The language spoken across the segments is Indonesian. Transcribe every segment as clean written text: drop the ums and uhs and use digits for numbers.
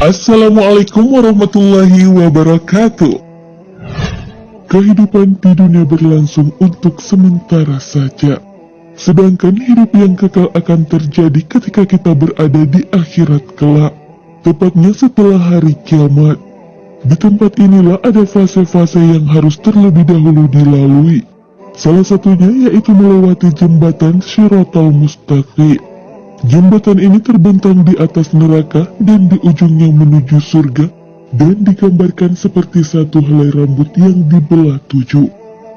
Assalamualaikum warahmatullahi wabarakatuh. Kehidupan di dunia berlangsung untuk sementara saja. Sedangkan hidup yang kekal akan terjadi ketika kita berada di akhirat kelak. Tepatnya setelah hari kiamat. Di tempat inilah ada fase-fase yang harus terlebih dahulu dilalui. Salah satunya yaitu melewati jembatan Shiratal Mustaqim. Jembatan ini terbentang di atas neraka dan di ujungnya menuju surga dan digambarkan seperti satu helai rambut yang dibelah 7.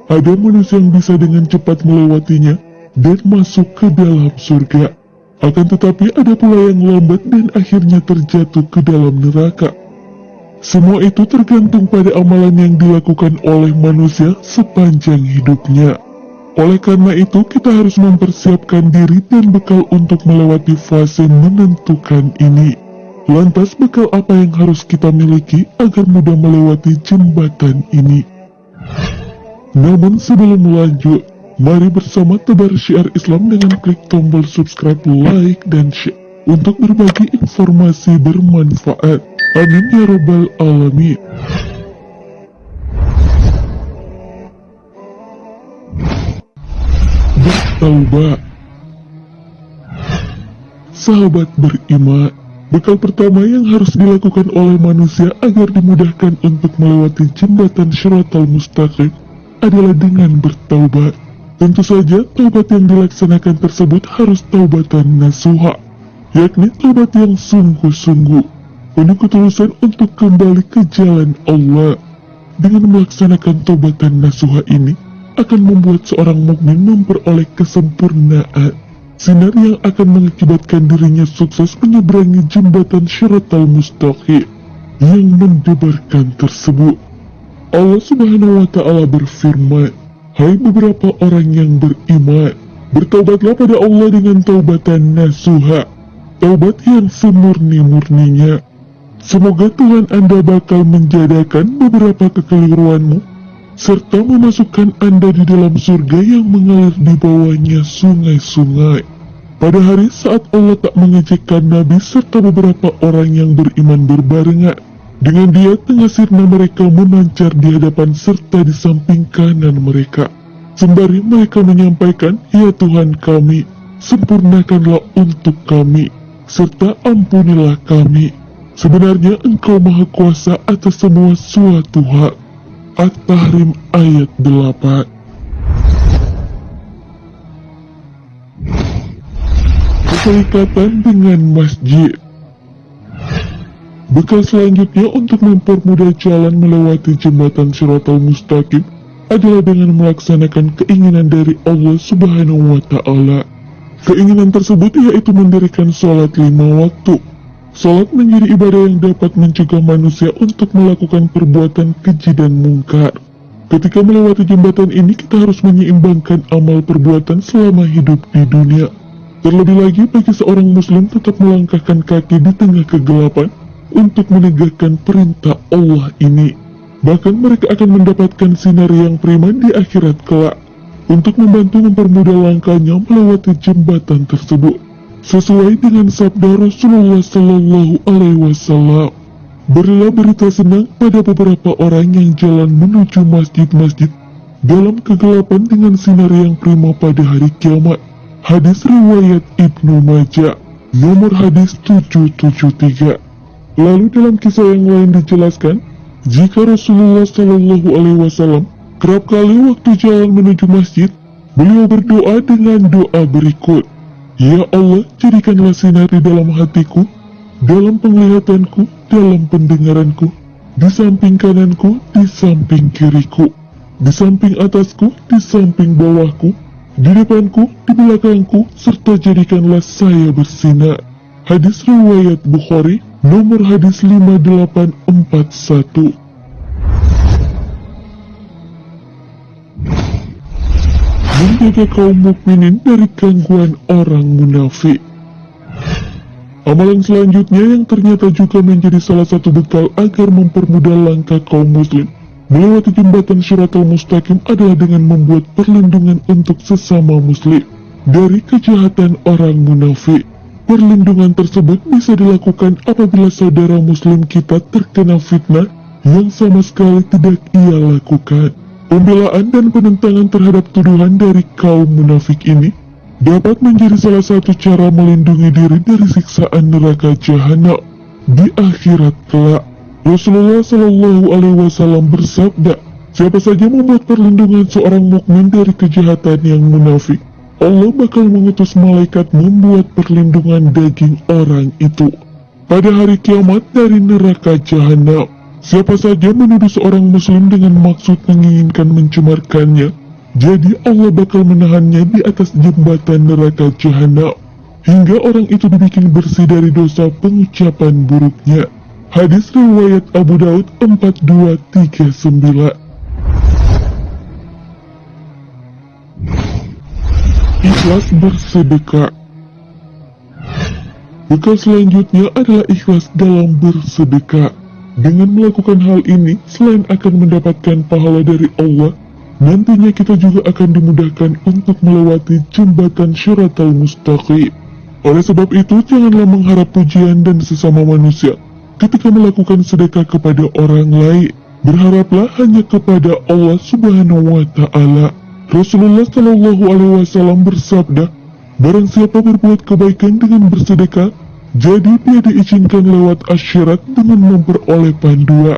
Ada manusia yang bisa dengan cepat melewatinya dan masuk ke dalam surga. Akan tetapi ada pula yang lambat dan akhirnya terjatuh ke dalam neraka. Semua itu tergantung pada amalan yang dilakukan oleh manusia sepanjang hidupnya. Oleh karena itu, kita harus mempersiapkan diri dan bekal untuk melewati fase menentukan ini. Lantas, bekal apa yang harus kita miliki agar mudah melewati jembatan ini? Namun sebelum lanjut, mari bersama tebar syiar Islam dengan klik tombol subscribe, like, dan share untuk berbagi informasi bermanfaat. Amin ya rabbal alamin. Bertaubat. Sahabat beriman, bekal pertama yang harus dilakukan oleh manusia agar dimudahkan untuk melewati jembatan Shiratal Mustaqim adalah dengan bertaubat. Tentu saja, taubat yang dilaksanakan tersebut harus taubatan nasuha, yakni taubat yang sungguh-sungguh, penuh ketulusan untuk kembali ke jalan Allah. Dengan melaksanakan taubatan nasuha ini, akan membuat seorang mukmin memperoleh kesempurnaan, sinar yang akan mengakibatkan dirinya sukses menyeberangi jembatan Shiratal Mustaqim yang mendebarkan tersebut. Allah Subhanahu wa Ta'ala berfirman, "Hai beberapa orang yang beriman, bertaubatlah pada Allah dengan taubatan nasuha, taubat yang semurni-murninya. Semoga Tuhan Anda bakal menjadikan beberapa kekeliruanmu serta memasukkan Anda di dalam surga yang mengalir di bawahnya sungai-sungai." Pada hari saat Allah tak mengejekkan Nabi serta beberapa orang yang beriman berbarengan dengan dia, tengah sirna mereka memancar di hadapan serta di samping kanan mereka, sembari mereka menyampaikan, "Ya Tuhan kami, sempurnakanlah untuk kami, serta ampunilah kami. Sebenarnya Engkau Maha Kuasa atas semua suatu hak." At-Tahrim ayat 8. Keterikatan dengan masjid. Bekal selanjutnya untuk mempermudah jalan melewati jembatan Shiratal Mustaqim adalah dengan melaksanakan keinginan dari Allah Subhanahu wa Ta'ala. Keinginan tersebut yaitu mendirikan sholat 5 waktu. Salat menjadi ibadah yang dapat mencegah manusia untuk melakukan perbuatan keji dan mungkar. Ketika melewati jembatan ini, kita harus menyeimbangkan amal perbuatan selama hidup di dunia. Terlebih lagi bagi seorang muslim tetap melangkahkan kaki di tengah kegelapan untuk menegakkan perintah Allah ini. Bahkan mereka akan mendapatkan sinar yang prima di akhirat kelak untuk membantu mempermudah langkahnya melewati jembatan tersebut. Sesuai dengan sabda Rasulullah Sallallahu Alaihi Wasallam, berilah berita senang pada beberapa orang yang jalan menuju masjid-masjid dalam kegelapan dengan sinar yang prima pada hari kiamat. Hadis riwayat Ibnu Majah, nomor hadis 773. Lalu dalam kisah yang lain dijelaskan, jika Rasulullah Sallallahu Alaihi Wasallam kerap kali waktu jalan menuju masjid, beliau berdoa dengan doa berikut. "Ya Allah, jadikanlah sinar di dalam hatiku, dalam penglihatanku, dalam pendengaranku, di samping kananku, di samping kiriku, di samping atasku, di samping bawahku, di depanku, di belakangku, serta jadikanlah saya bersinar." Hadis riwayat Bukhari, nomor hadis 5841. Menjaga kaum mukminin dari gangguan orang munafik. Amalan selanjutnya yang ternyata juga menjadi salah satu bekal agar mempermudah langkah kaum muslim melewati jembatan Shiratal Mustaqim adalah dengan membuat perlindungan untuk sesama muslim dari kejahatan orang munafik. Perlindungan tersebut bisa dilakukan apabila saudara muslim kita terkena fitnah yang sama sekali tidak ia lakukan. Pembelaan dan penentangan terhadap tuduhan dari kaum munafik ini dapat menjadi salah satu cara melindungi diri dari siksaan neraka jahanam di akhirat kelak. Rasulullah Shallallahu Alaihi Wasallam bersabda, siapa saja membuat perlindungan seorang mukmin dari kejahatan yang munafik, Allah bakal mengutus malaikat membuat perlindungan daging orang itu pada hari kiamat dari neraka jahanam. Siapa saja menuduh seorang muslim dengan maksud menginginkan mencemarkannya, jadi Allah bakal menahannya di atas jembatan neraka jahanam hingga orang itu dibikin bersih dari dosa pengucapan buruknya. Hadis riwayat Abu Daud 4239. Ikhlas bersedekah. Bekal selanjutnya adalah ikhlas dalam bersedekah. Dengan melakukan hal ini, selain akan mendapatkan pahala dari Allah, nantinya kita juga akan dimudahkan untuk melewati jembatan Syiratal Mustaqim. Oleh sebab itu, janganlah mengharap pujian dan sesama manusia ketika melakukan sedekah kepada orang lain. Berharaplah hanya kepada Allah Subhanahu wa Ta'ala. Rasulullah Shallallahu Alaihi Wasallam bersabda, barang siapa berbuat kebaikan dengan bersedekah, jadi dia diizinkan lewat akhirat dengan memperoleh panduan.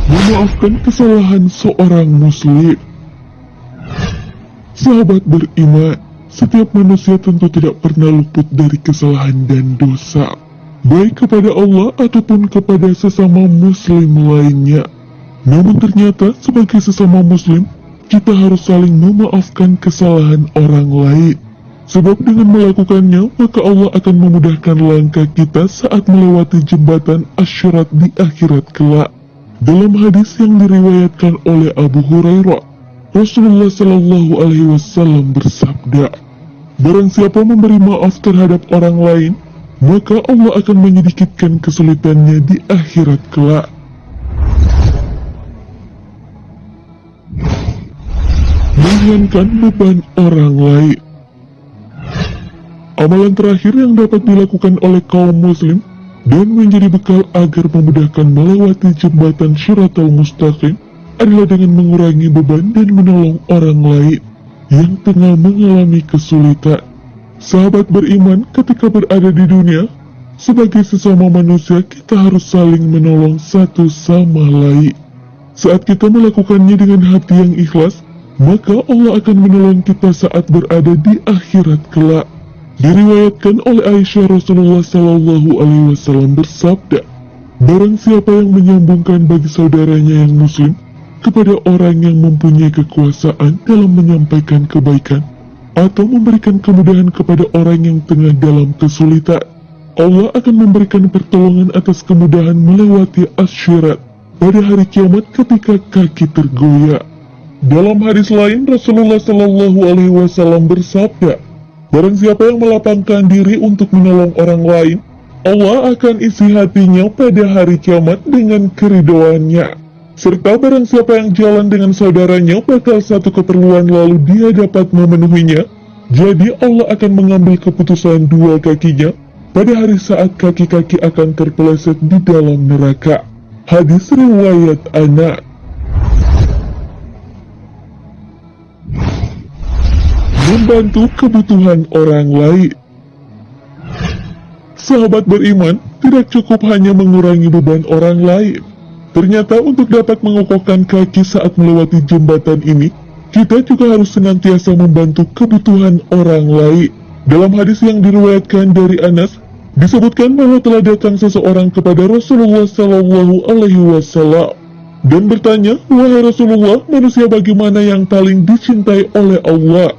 Memaafkan kesalahan seorang muslim. Sahabat beriman, setiap manusia tentu tidak pernah luput dari kesalahan dan dosa, baik kepada Allah ataupun kepada sesama muslim lainnya. Namun ternyata sebagai sesama muslim, kita harus saling memaafkan kesalahan orang lain. Sebab dengan melakukannya, maka Allah akan memudahkan langkah kita saat melewati jembatan asyirat di akhirat kelak. Dalam hadis yang diriwayatkan oleh Abu Hurairah, Rasulullah Shallallahu Alaihi Wasallam bersabda, barang siapa memberi maaf terhadap orang lain, maka Allah akan menyedikitkan kesulitannya di akhirat kelak. Meringankan beban orang lain. Amalan terakhir yang dapat dilakukan oleh kaum muslim dan menjadi bekal agar memudahkan melewati jembatan Syiratal Mustaqim adalah dengan mengurangi beban dan menolong orang lain yang tengah mengalami kesulitan. Sahabat beriman, ketika berada di dunia, sebagai sesama manusia kita harus saling menolong satu sama lain. Saat kita melakukannya dengan hati yang ikhlas, maka Allah akan menolong kita saat berada di akhirat kelak. Diriwayatkan oleh Aisyah, Rasulullah Shallallahu Alaihi Wasallam bersabda, barang siapa yang menyambungkan bagi saudaranya yang muslim kepada orang yang mempunyai kekuasaan dalam menyampaikan kebaikan atau memberikan kemudahan kepada orang yang tengah dalam kesulitan, Allah akan memberikan pertolongan atas kemudahan melewati asyirat pada hari kiamat ketika kaki tergoyak. Dalam hadis lain, Rasulullah Shallallahu Alaihi Wasallam bersabda, barang siapa yang melapangkan diri untuk menolong orang lain, Allah akan isi hatinya pada hari kiamat dengan keridhoannya. Serta barang siapa yang jalan dengan saudaranya bakal satu keperluan lalu dia dapat memenuhinya, jadi Allah akan mengambil keputusan dua kakinya pada hari saat kaki-kaki akan terpeleset di dalam neraka. Hadis riwayat Anas. Membantu kebutuhan orang lain. Sahabat beriman, tidak cukup hanya mengurangi beban orang lain. Ternyata untuk dapat mengokohkan kaki saat melewati jembatan ini, kita juga harus senantiasa membantu kebutuhan orang lain. Dalam hadis yang diriwayatkan dari Anas, disebutkan bahwa telah datang seseorang kepada Rasulullah Shallallahu Alaihi Wasallam dan bertanya, wahai Rasulullah, manusia bagaimana yang paling dicintai oleh Allah?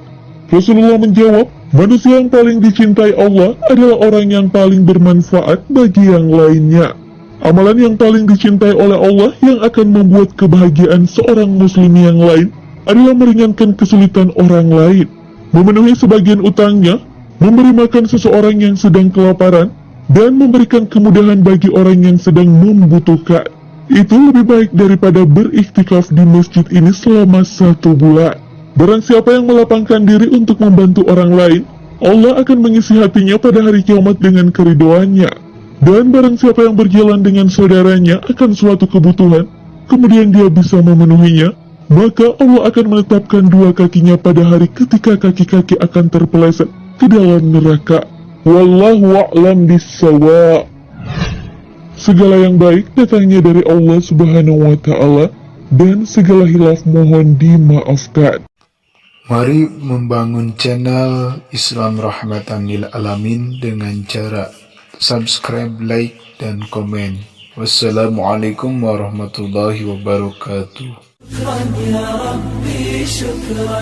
Rasulullah menjawab, manusia yang paling dicintai Allah adalah orang yang paling bermanfaat bagi yang lainnya. Amalan yang paling dicintai oleh Allah yang akan membuat kebahagiaan seorang muslim yang lain adalah meringankan kesulitan orang lain, memenuhi sebagian utangnya, memberi makan seseorang yang sedang kelaparan, dan memberikan kemudahan bagi orang yang sedang membutuhkan. Itu lebih baik daripada beriktikaf di masjid ini selama 1 bulan. Barang siapa yang melapangkan diri untuk membantu orang lain, Allah akan mengisi hatinya pada hari kiamat dengan keridoannya. Dan barang siapa yang berjalan dengan saudaranya akan suatu kebutuhan, kemudian dia bisa memenuhinya, maka Allah akan menetapkan dua kakinya pada hari ketika kaki-kaki akan terpeleset ke dalam neraka. Wallahu a'lam bissawab. Segala yang baik datangnya dari Allah Subhanahu wa Ta'ala, dan segala hilaf mohon dimaafkan. Mari membangun channel Islam Rahmatan Lil Alamin dengan cara subscribe, like, dan komen. Wassalamualaikum warahmatullahi wabarakatuh. شكرا يا ربي شكرا